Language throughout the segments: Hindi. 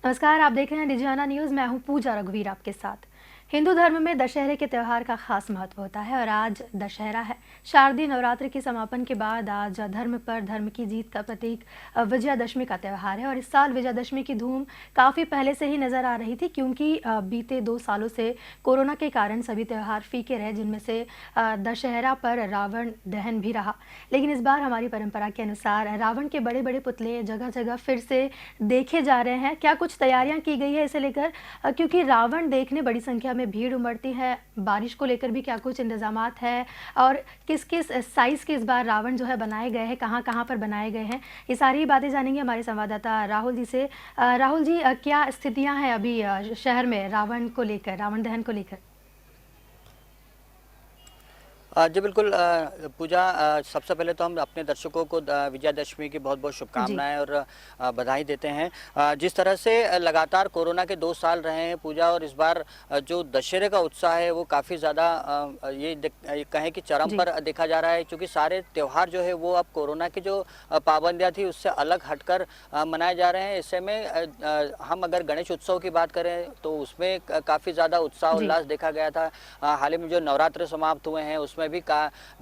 नमस्कार, आप देख रहे हैं डिजियाना न्यूज़। मैं हूं पूजा रघुवीर आपके साथ। हिंदू धर्म में दशहरे के त्यौहार का खास महत्व होता है और आज दशहरा है। शारदीय नवरात्र के समापन के बाद आज धर्म पर धर्म की जीत का प्रतीक विजयादशमी का त्यौहार है और इस साल विजयादशमी की धूम काफ़ी पहले से ही नज़र आ रही थी, क्योंकि बीते 2 सालों से कोरोना के कारण सभी त्यौहार फीके रहे, जिनमें से दशहरा पर रावण दहन भी रहा। लेकिन इस बार हमारी परंपरा के अनुसार रावण के बड़े बड़े पुतले जगह जगह फिर से देखे जा रहे हैं। क्या कुछ तैयारियां की गई है इसे लेकर, क्योंकि रावण देखने बड़ी संख्या में भीड़ उमड़ती है। बारिश को लेकर भी क्या कुछ इंतजामात है और किस किस साइज के इस बार रावण जो है बनाए गए हैं, कहाँ कहाँ पर बनाए गए हैं, ये सारी बातें जानेंगे हमारे संवाददाता राहुल जी से। राहुल जी, क्या स्थितियां हैं अभी शहर में रावण को लेकर, रावण दहन को लेकर? जी बिल्कुल पूजा, सबसे पहले तो हम अपने दर्शकों को विजयादशमी की बहुत बहुत जी। शुभकामनाएं और बधाई देते हैं। जिस तरह से लगातार कोरोना के 2 साल रहे हैं पूजा, और इस बार जो दशहरे का उत्साह है वो काफ़ी ज़्यादा ये कहें कि चरम जी। पर देखा जा रहा है, क्योंकि सारे त्यौहार जो है वो अब कोरोना की जो पाबंदियाँ थी उससे अलग हटकर मनाए जा रहे हैं। ऐसे में हम अगर गणेश उत्सव की बात करें तो उसमें काफ़ी ज़्यादा उत्साह जी। उल्लास देखा गया था। हाल ही में जो नवरात्र समाप्त हुए हैं उसमें भी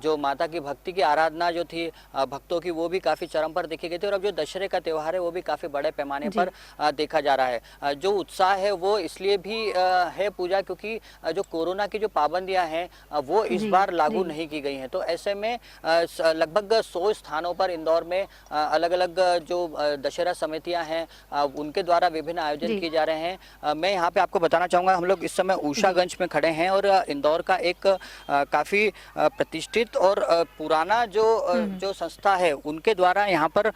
जो माता की भक्ति की आराधना जो थी भक्तों की, वो भी काफ़ी चरम पर देखी गई थी। और अब जो दशहरे का त्यौहार है वो भी काफ़ी बड़े पैमाने जी। पर देखा जा रहा है। जो उत्साह है वो इसलिए भी है पूजा, क्योंकि जो कोरोना की जो पाबंदियां हैं वो इस जी। बार लागू जी। नहीं की गई हैं। तो ऐसे में लगभग 100 स्थानों पर इंदौर में अलग अलग जो दशहरा समितियां हैं उनके द्वारा विभिन्न आयोजन जी। किए जा रहे हैं। मैं यहाँ पे आपको बताना चाहूँगा, हम लोग इस समय जी। उषागंज में खड़े हैं और इंदौर का एक काफ़ी प्रतिष्ठित और पुराना जो संस्था है उनके द्वारा यहाँ पर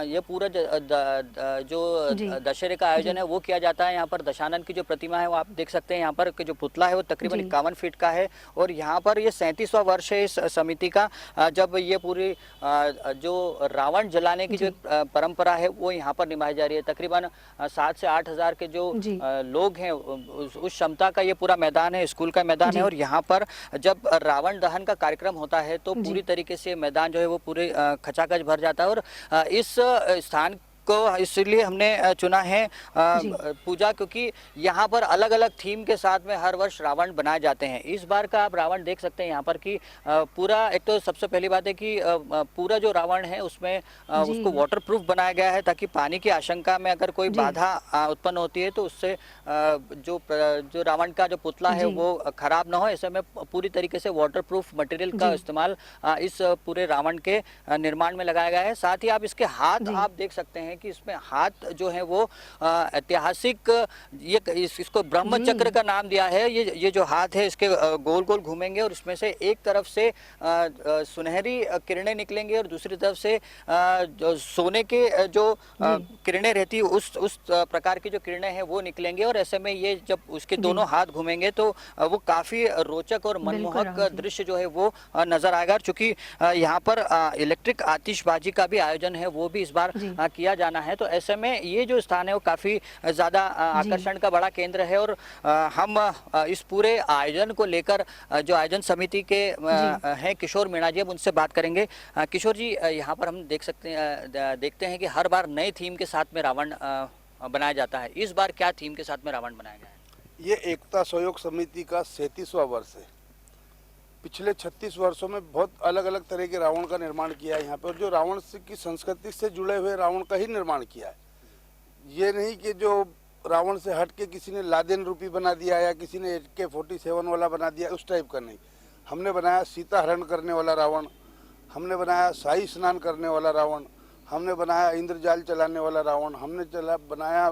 ये पूरा जो जी। दशहरे का आयोजन जी। है वो किया जाता है। यहाँ पर दशानन की जो प्रतिमा है वो आप देख सकते हैं। यहाँ पर जो पुतला है वो तकरीबन जी। 51 फीट का है और यहाँ पर ये 37वां वर्ष है इस समिति का, जब ये पूरी जो रावण जलाने की जो जी। एक परंपरा है वो यहाँ पर निभाई जा रही है। तकरीबन 7 से 8 हज़ार के जो जी। लोग हैं उस क्षमता का ये पूरा मैदान है, स्कूल का मैदान है। जी। और यहाँ पर जब रावण दहन का कार्यक्रम होता है तो पूरी जी। तरीके से मैदान जो है वो पूरे खचाखच भर जाता है। और इस स्थान को इसलिए हमने चुना है जी। पूजा, क्योंकि यहाँ पर अलग अलग थीम के साथ में हर वर्ष रावण बनाए जाते हैं। इस बार का आप रावण देख सकते हैं यहाँ पर कि पूरा, एक तो सबसे पहली बात है कि पूरा जो रावण है उसमें जी। उसको वाटरप्रूफ बनाया गया है, ताकि पानी की आशंका में अगर कोई जी। बाधा उत्पन्न होती है तो उससे जो रावण का जो पुतला है जी। वो खराब ना हो। ऐसे में पूरी तरीके से वाटरप्रूफ मटेरियल का जी। इस्तेमाल इस पूरे रावण के निर्माण में लगाया गया है। साथ ही आप इसके हाथ जी। आप देख सकते हैं कि इसमें हाथ जो है वो ऐतिहासिक, इसको ब्रह्म जी। चक्र का नाम दिया है। ये जो हाथ है इसके गोल गोल घूमेंगे और इसमें से एक तरफ से सुनहरी किरणें निकलेंगे और दूसरी तरफ से जो सोने के जो जी। किरणें रहती है उस प्रकार की जो किरणें हैं वो निकलेंगे। और ऐसे में ये जब उसके जी। दोनों हाथ घूमेंगे तो वो काफ़ी रोचक और बिल्कुल मनमोहक राहुल जी। दृश्य जो है वो नज़र आएगा। चूँकि यहाँ पर इलेक्ट्रिक आतिशबाजी का भी आयोजन है वो भी इस बार जी। किया जाना है। तो ऐसे में ये जो स्थान है वो काफ़ी ज़्यादा जी। आकर्षण का बड़ा केंद्र है। और हम इस पूरे आयोजन को लेकर जो आयोजन समिति के जी। हैं किशोर मीणा जी, अब उनसे बात करेंगे। किशोर जी, यहाँ पर हम देखते हैं कि हर बार नए थीम के साथ में रावण बनाया जाता है। इस बार क्या थीम के साथ में रावण बनाया गया है? ये एकता सहयोग समिति का 37वां वर्ष है। पिछले 36 वर्षों में बहुत अलग अलग तरह के रावण का निर्माण किया है यहाँ पर, और जो रावण की संस्कृति से जुड़े हुए रावण का ही निर्माण किया है। ये नहीं कि जो रावण से हट के किसी ने लादेन रूपी बना दिया या किसी ने AK-47 वाला बना दिया, उस टाइप का नहीं। हमने बनाया सीता हरण करने वाला रावण, हमने बनाया शाही स्नान करने वाला रावण, हमने बनाया इंद्रजाल चलाने वाला रावण, हमने बनाया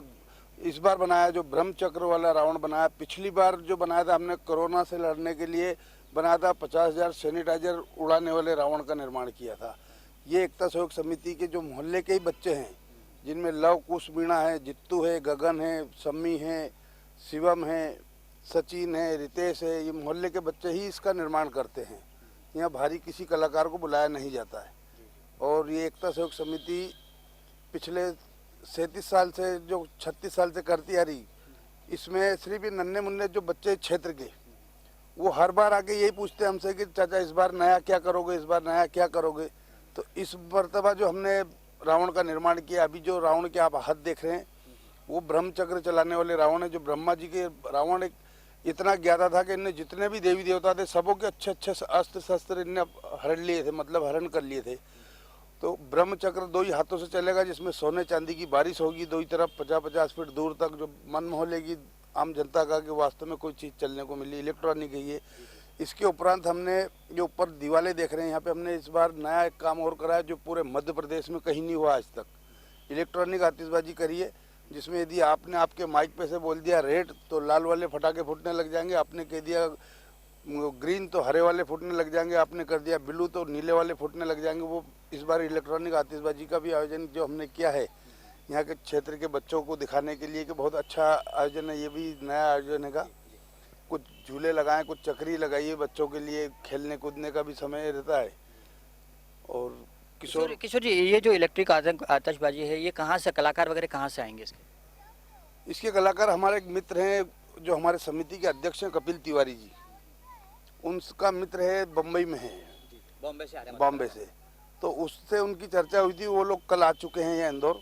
इस बार बनाया जो ब्रह्मचक्र वाला रावण बनाया। पिछली बार जो बनाया था हमने कोरोना से लड़ने के लिए बनाया था, 50,000 सैनिटाइजर उड़ाने वाले रावण का निर्माण किया था। ये एकता सहयोग समिति के जो मोहल्ले के ही बच्चे हैं, जिनमें लव कुश मीणा है, जित्तू है, गगन है, सम्मी है, शिवम है, सचिन है, रितेश है, ये मोहल्ले के बच्चे ही इसका निर्माण करते हैं। यहाँ भारी किसी कलाकार को बुलाया नहीं जाता है। और ये एकता सहयोग समिति पिछले 37 साल से, जो 36 साल से करती आ रही, इसमें सिर्फ ये नन्हे मुन्ने जो बच्चे क्षेत्र के, वो हर बार आके यही पूछते हैं हमसे कि चाचा इस बार नया क्या करोगे, इस बार नया क्या करोगे। तो इस मर्तबा जो हमने रावण का निर्माण किया, अभी जो रावण के आप हाथ देख रहे हैं, वो ब्रह्मचक्र चलाने वाले रावण है, जो ब्रह्मा जी के रावण एक इतना ज्ञाता था कि इनने जितने भी देवी देवता थे सबों के अच्छे अच्छे अस्त्र शस्त्र इनने हरण लिए थे, मतलब हरण कर लिए थे। तो ब्रह्मचक्र 2 ही हाथों से चलेगा, जिसमें सोने चांदी की बारिश होगी, 2 ही तरफ 50-50 फीट दूर तक, जो मन मोह लेगी आम जनता का कि वास्तव में कोई चीज़ चलने को मिली। इलेक्ट्रॉनिक है ये। इसके उपरांत हमने जो ऊपर दीवारें देख रहे हैं यहाँ पे, हमने इस बार नया एक काम और करा है जो पूरे मध्य प्रदेश में कहीं नहीं हुआ आज तक। इलेक्ट्रॉनिक आतिशबाजी करी है, जिसमें यदि आपने आपके माइक पे से बोल दिया रेड तो लाल वाले फटाके फूटने लग जाएंगे, आपने कह दिया ग्रीन तो हरे वाले फूटने लग जाएंगे, आपने कर दिया ब्लू तो नीले वाले फूटने लग जाएंगे। वो इस बार इलेक्ट्रॉनिक आतिशबाजी का भी आयोजन जो हमने किया है यहाँ के क्षेत्र के बच्चों को दिखाने के लिए कि बहुत अच्छा आयोजन है। ये भी नया आयोजन है। कुछ झूले लगाएं, कुछ चक्री लगाइए, बच्चों के लिए खेलने कूदने का भी समय रहता है। और किशोर जी, ये जो इलेक्ट्रिक आतिशबाजी है, ये कहाँ से, कलाकार वगैरह कहाँ से आएंगे इसके कलाकार हमारे एक मित्र हैं जो हमारे समिति के अध्यक्ष हैं, कपिल तिवारी जी। उनका मित्र है, बम्बई में है, बॉम्बे से आ रहे हैं। बॉम्बे से। तो उससे उनकी चर्चा हुई थी, वो लोग कल आ चुके हैं यहाँ इंदौर।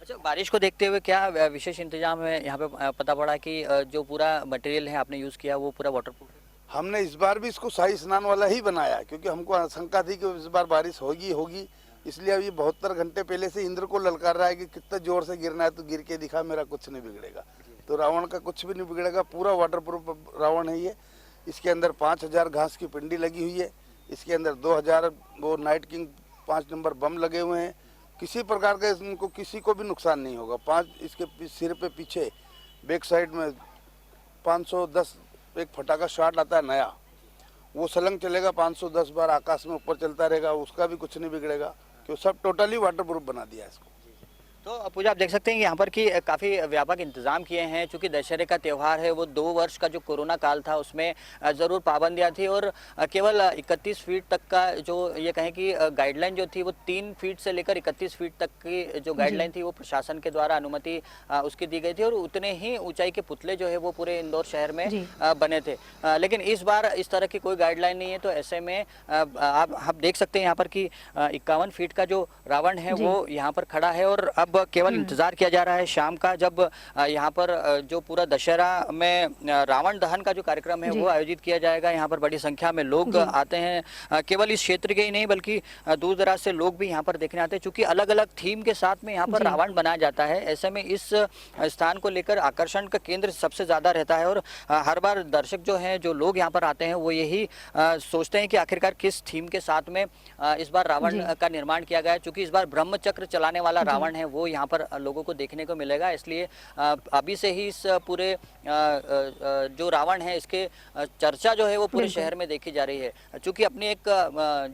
अच्छा, बारिश को देखते हुए क्या विशेष इंतजाम है यहाँ पे? पता पड़ा कि जो पूरा मटेरियल है आपने यूज़ किया वो पूरा वाटरप्रूफ है। हमने इस बार भी इसको शाही स्नान वाला ही बनाया, क्योंकि हमको आशंका थी कि इस बार बारिश होगी। इसलिए अब ये 72 घंटे पहले से इंद्र को ललकार रहा है कि कितना जोर से गिरना है तो गिर के दिखा, मेरा कुछ नहीं बिगड़ेगा। तो रावण का कुछ भी नहीं बिगड़ेगा, पूरा वाटरप्रूफ रावण है ये। इसके अंदर 5000 घास की पिंडी लगी हुई है। इसके अंदर 2000 वो नाइट किंग 5 नंबर बम लगे हुए हैं। किसी प्रकार का इनको किसी को भी नुकसान नहीं होगा। 5 इसके सिर पे पीछे बैक साइड में 510 एक फटाका शॉट आता है नया, वो सलंग चलेगा 510 बार आकाश में ऊपर चलता रहेगा, उसका भी कुछ नहीं बिगड़ेगा, क्योंकि सब टोटली वाटरप्रूफ बना दिया है इसको। तो पूजा, आप देख सकते हैं कि यहाँ पर कि काफ़ी व्यापक इंतजाम किए हैं। चूँकि दशहरे का त्यौहार है, वो 2 वर्ष का जो कोरोना काल था उसमें ज़रूर पाबंदियाँ थी, और केवल 31 फीट तक का जो ये कहें कि गाइडलाइन जो थी वो 3 फीट से लेकर 31 फीट तक की जो गाइडलाइन थी वो प्रशासन के द्वारा अनुमति उसकी दी गई थी, और उतने ही ऊंचाई के पुतले जो है वो पूरे इंदौर शहर में बने थे। लेकिन इस बार इस तरह की कोई गाइडलाइन नहीं है। तो ऐसे में आप देख सकते हैं यहाँ पर कि 51 फीट का जो रावण है वो यहाँ पर खड़ा है, और अब केवल इंतजार किया जा रहा है शाम का, जब यहाँ पर जो पूरा दशहरा में रावण दहन का जो कार्यक्रम है वो आयोजित किया जाएगा। यहाँ पर बड़ी संख्या में लोग आते हैं, केवल इस क्षेत्र के ही नहीं बल्कि दूर दराज से लोग भी यहाँ पर देखने आते हैं। चूंकि अलग अलग थीम के साथ में यहाँ पर रावण बनाया जाता है, ऐसे में इस स्थान को लेकर आकर्षण का केंद्र सबसे ज्यादा रहता है। और हर बार दर्शक जो है, जो लोग यहाँ पर आते हैं, वो यही सोचते हैं कि आखिरकार किस थीम के साथ में इस बार रावण का निर्माण किया गया है। चूंकि इस बार ब्रह्मचक्र चलाने वाला रावण है वो यहाँ पर लोगों को देखने को मिलेगा, इसलिए अभी से ही इस पूरे जो रावण है इसके चर्चा जो है वो पूरे शहर में देखी जा रही है। चूंकि अपनी एक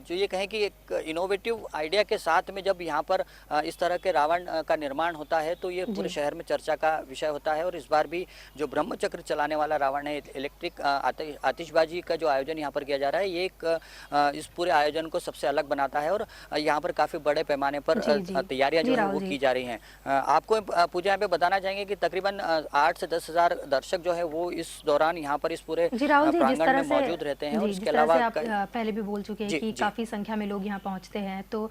जो ये कहें कि एक इनोवेटिव आइडिया के साथ में जब यहाँ पर इस तरह के रावण का निर्माण होता है तो ये पूरे शहर में चर्चा का विषय होता है। और इस बार भी जो ब्रह्मचक्र चलाने वाला रावण है, इलेक्ट्रिक आतिशबाजी का जो आयोजन यहाँ पर किया जा रहा है, ये एक इस पूरे आयोजन को सबसे अलग बनाता है, और यहाँ पर काफी बड़े पैमाने पर तैयारियां जो है वो की जा रही हैं। आपको पूजा यहाँ पे बताना चाहेंगे कि तकरीबन 8 से 10 हज़ार दर्शक जो है वो इस दौरान यहाँ पर इस पूरे प्रांगण में मौजूद रहते हैं। और इसके अलावा आप पहले भी बोल चुके हैं कि काफी संख्या में लोग यहाँ पहुँचते हैं, तो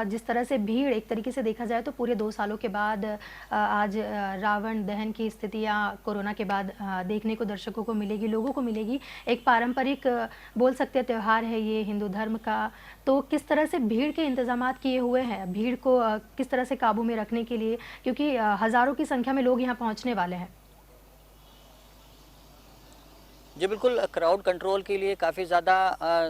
जिस तरह से भीड़ एक तरीके से देखा जाए तो पूरे 2 सालों के बाद आज रावण दहन की स्थितियाँ कोरोना के बाद देखने को दर्शकों को मिलेगी, लोगों को मिलेगी। एक पारंपरिक बोल सकते हैं त्यौहार है ये हिंदू धर्म का। तो किस तरह से भीड़ के इंतजामात किए हुए हैं, भीड़ को किस तरह से काबू में रखने के लिए, क्योंकि हजारों की संख्या में लोग यहाँ पहुँचने वाले हैं? जी बिल्कुल, क्राउड कंट्रोल के लिए काफ़ी ज़्यादा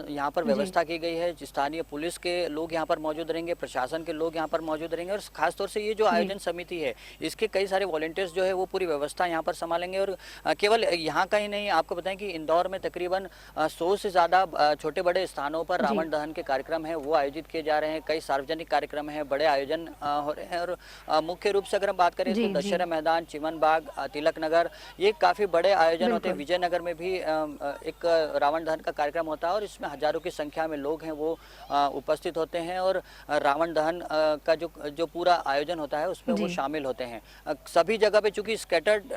यहाँ पर व्यवस्था की गई है। स्थानीय पुलिस के लोग यहाँ पर मौजूद रहेंगे, प्रशासन के लोग यहाँ पर मौजूद रहेंगे, और ख़ासतौर से ये जो आयोजन समिति है इसके कई सारे वॉलंटियर्स जो है वो पूरी व्यवस्था यहाँ पर संभालेंगे। और केवल यहाँ का ही नहीं, आपको बताएं कि इंदौर में तकरीबन 100 से ज़्यादा छोटे बड़े स्थानों पर रावण दहन के कार्यक्रम है वो आयोजित किए जा रहे हैं। कई सार्वजनिक कार्यक्रम हैं, बड़े आयोजन हो रहे हैं। और मुख्य रूप से अगर हम बात करें तो दशहरा मैदान, चिमन बाग, तिलक नगर, ये काफ़ी बड़े आयोजन होते हैं। विजयनगर में भी एक रावण दहन का कार्यक्रम होता है और इसमें हजारों की संख्या में लोग हैं वो उपस्थित होते हैं और रावण दहन का जो पूरा आयोजन होता है उसमें वो शामिल होते हैं। सभी जगह पे चूंकि स्कैटर्ड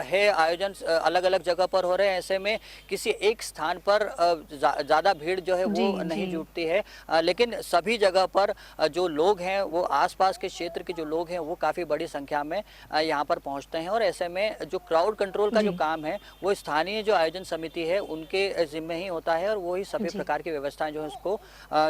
है, आयोजन अलग अलग जगह पर हो रहे हैं, ऐसे में किसी एक स्थान पर ज़्यादा भीड़ जो है वो नहीं जुटती है, लेकिन सभी जगह पर जो लोग हैं वो आसपास के क्षेत्र के जो लोग हैं वो काफ़ी बड़ी संख्या में यहाँ पर पहुँचते हैं और ऐसे में जो क्राउड कंट्रोल का जो काम है वो स्थानीय जो आयोजन समिति है उनके जिम्मे ही होता है और वो ही सभी प्रकार की व्यवस्थाएं जो है उसको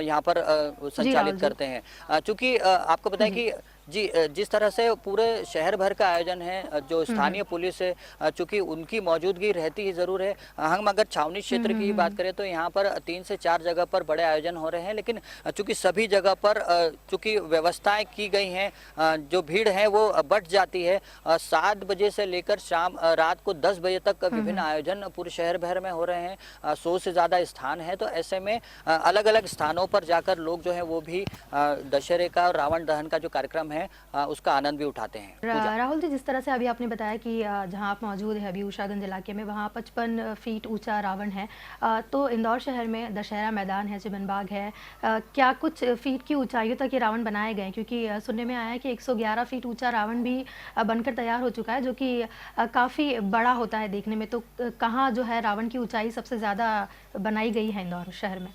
यहाँ पर संचालित करते हैं। चूँकि आपको बताएं कि जी, जिस तरह से पूरे शहर भर का आयोजन है, जो स्थानीय पुलिस है चूँकि उनकी मौजूदगी रहती ही ज़रूर है। हम अगर छावनी क्षेत्र की बात करें तो यहाँ पर 3 से 4 जगह पर बड़े आयोजन हो रहे हैं, लेकिन चूँकि सभी जगह पर चूँकि व्यवस्थाएं की गई हैं, जो भीड़ है वो बढ़ जाती है। 7 बजे से लेकर शाम रात को 10 बजे तक विभिन्न आयोजन पूरे शहर भर में हो रहे हैं। 100 से ज़्यादा स्थान है, तो ऐसे में अलग अलग स्थानों पर जाकर लोग जो है वो भी दशहरे का और रावण दहन का जो कार्यक्रम है उसका आनंद भी उठाते हैं। राहुल जी, जिस तरह से अभी आपने बताया कि जहां आप मौजूद हैं अभी उषागंज इलाके में, वहां 55 फीट ऊंचा रावण है, तो इंदौर शहर में दशहरा मैदान है, चिमन बाग है, क्या कुछ फीट की ऊंचाइयों तक ये रावण बनाए गए? क्योंकि सुनने में आया है कि 111 फीट ऊंचा रावण भी बनकर तैयार हो चुका है, जो कि काफ़ी बड़ा होता है देखने में। तो कहाँ जो है रावण की ऊंचाई सबसे ज़्यादा बनाई गई है इंदौर शहर में?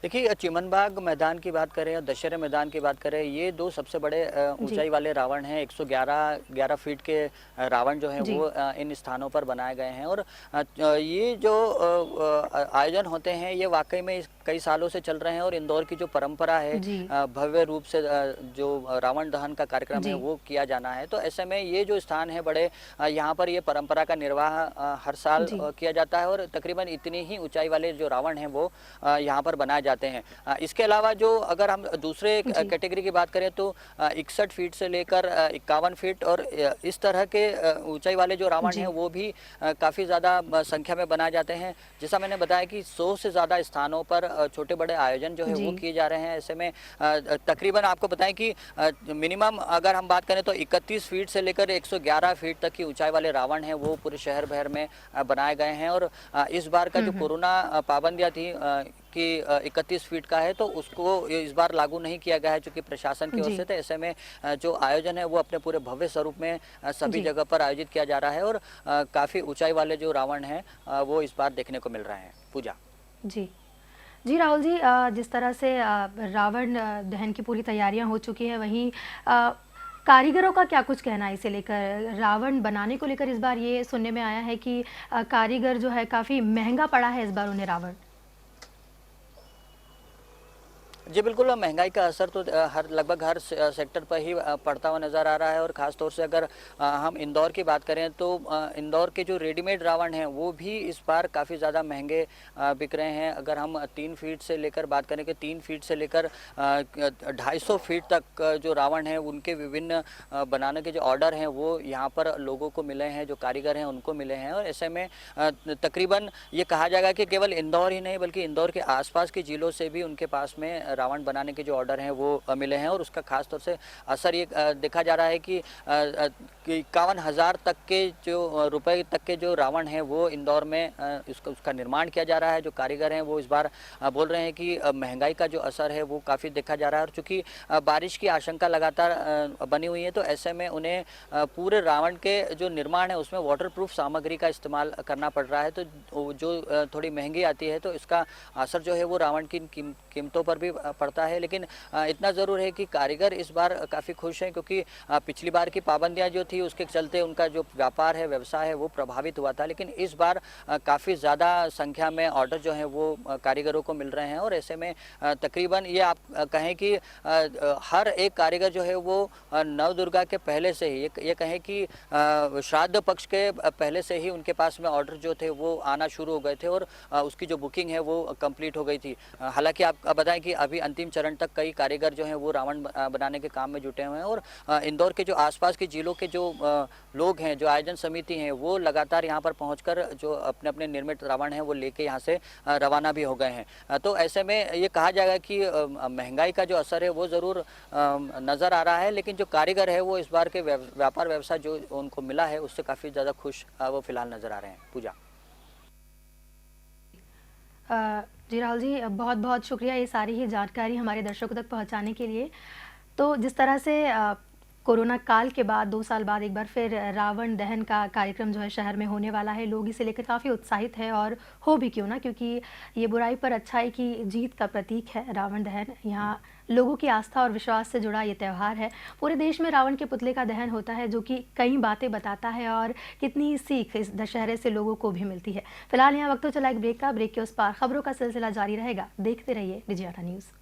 देखिए, चिमन बाग मैदान की बात करें और दशहरे मैदान की बात करें, ये 2 सबसे बड़े ऊंचाई वाले रावण हैं। 111 फीट के रावण जो हैं वो इन स्थानों पर बनाए गए हैं और ये जो आयोजन होते हैं ये वाकई में कई सालों से चल रहे हैं और इंदौर की जो परंपरा है भव्य रूप से जो रावण दहन का कार्यक्रम है वो किया जाना है। तो ऐसे में ये जो स्थान है बड़े, यहाँ पर ये परंपरा का निर्वाह हर साल किया जाता है और तकरीबन इतनी ही ऊंचाई वाले जो रावण हैं वो यहाँ पर बनाए जाते हैं। इसके अलावा जो अगर हम दूसरे कैटेगरी की बात करें तो 61 फीट से लेकर 51 फीट और इस तरह के ऊंचाई वाले जो रावण हैं वो भी काफ़ी ज़्यादा संख्या में बनाए जाते हैं। जैसा मैंने बताया कि 100 से ज़्यादा स्थानों पर छोटे बड़े आयोजन जो है वो किए जा रहे हैं। ऐसे में तकरीबन आपको बताएं कि मिनिमम अगर हम बात करें तो 31 फीट से लेकर 111 फीट तक की ऊंचाई वाले रावण हैं वो पूरे शहर भर में बनाए गए हैं और इस बार का जो कोरोना पाबंदियाँ थी कि 31 फीट का है तो उसको इस बार लागू नहीं किया गया है चूँकि प्रशासन की ओर से। तो ऐसे में जो आयोजन है वो अपने पूरे भव्य स्वरूप में सभी जगह पर आयोजित किया जा रहा है और काफ़ी ऊंचाई वाले जो रावण हैं वो इस बार देखने को मिल रहे हैं। पूजा जी राहुल जी, जिस तरह से रावण दहन की पूरी तैयारियां हो चुकी हैं, वहीं कारीगरों का क्या कुछ कहना है इसे लेकर? रावण बनाने को लेकर इस बार ये सुनने में आया है कि कारीगर जो है काफ़ी महंगा पड़ा है इस बार उन्हें रावण। जी बिल्कुल, महंगाई का असर तो लगभग हर सेक्टर पर ही पड़ता हुआ नज़र आ रहा है और ख़ास तौर से अगर हम इंदौर की बात करें तो इंदौर के जो रेडीमेड रावण हैं वो भी इस बार काफ़ी ज़्यादा महंगे बिक रहे हैं। अगर हम 3 फीट से लेकर बात करें कि 3 फीट से लेकर 250 फीट तक जो रावण हैं उनके विभिन्न बनाने के जो ऑर्डर हैं वो यहाँ पर लोगों को मिले हैं, जो कारीगर हैं उनको मिले हैं और ऐसे में तकरीबन ये कहा जाएगा कि केवल इंदौर ही नहीं बल्कि इंदौर के आसपास के जिलों से भी उनके पास में रावण बनाने के जो ऑर्डर हैं वो मिले हैं और उसका खास तौर से असर ये देखा जा रहा है कि 51,000 तक के जो रुपए तक के जो रावण हैं वो इंदौर में उसका निर्माण किया जा रहा है। जो कारीगर हैं वो इस बार बोल रहे हैं कि महंगाई का जो असर है वो काफ़ी देखा जा रहा है और चूँकि बारिश की आशंका लगातार बनी हुई है तो ऐसे में उन्हें पूरे रावण के जो निर्माण है उसमें वाटरप्रूफ सामग्री का इस्तेमाल करना पड़ रहा है। तो जो थोड़ी महंगी आती है तो इसका असर जो है वो रावण की कीमतों पर भी पड़ता है। लेकिन इतना ज़रूर है कि कारीगर इस बार काफ़ी खुश हैं क्योंकि पिछली बार की पाबंदियां जो थी उसके चलते उनका जो व्यापार है, व्यवसाय है वो प्रभावित हुआ था। लेकिन इस बार काफ़ी ज़्यादा संख्या में ऑर्डर जो हैं वो कारीगरों को मिल रहे हैं और ऐसे में तकरीबन ये आप कहें कि हर एक कारीगर जो है वो नवदुर्गा के पहले से ही ये कहें कि श्राद्ध पक्ष के पहले से ही उनके पास में ऑर्डर जो थे वो आना शुरू हो गए थे और उसकी जो बुकिंग है वो कंप्लीट हो गई थी। हालांकि आप बताएं कि अभी अंतिम चरण तक कई कारीगर जो हैं वो रावण बनाने के काम में जुटे हुए हैं। और इंदौर के जो आसपास के जिलों के जो लोग हैं, जो आयोजन समिति हैं, वो लगातार यहाँ पर पहुंचकर जो अपने अपने निर्मित रावण हैं वो लेके यहाँ से रवाना भी हो गए हैं। तो ऐसे में ये कहा जाएगा कि महंगाई का जो असर है वो ज़रूर नज़र आ रहा है, लेकिन जो कारीगर है वो इस बार के व्यापार व्यवसाय जो उनको मिला है उससे काफ़ी ज़्यादा खुश वो फिलहाल नज़र आ रहे हैं। पूजा। जी राहुल जी, बहुत बहुत शुक्रिया ये सारी ही जानकारी हमारे दर्शकों तक पहुंचाने के लिए। तो जिस तरह से कोरोना काल के बाद 2 साल बाद एक बार फिर रावण दहन का कार्यक्रम जो है शहर में होने वाला है, लोग इसे लेकर काफ़ी उत्साहित है और हो भी क्यों ना, क्योंकि ये बुराई पर अच्छाई की जीत का प्रतीक है रावण दहन। यहाँ लोगों की आस्था और विश्वास से जुड़ा ये त्यौहार है। पूरे देश में रावण के पुतले का दहन होता है जो कि कई बातें बताता है और कितनी सीख इस दशहरे से लोगों को भी मिलती है। फिलहाल यहाँ वक्त तो चला एक ब्रेक का, ब्रेक के उस पार खबरों का सिलसिला जारी रहेगा। देखते रहिए डिजियाना न्यूज़।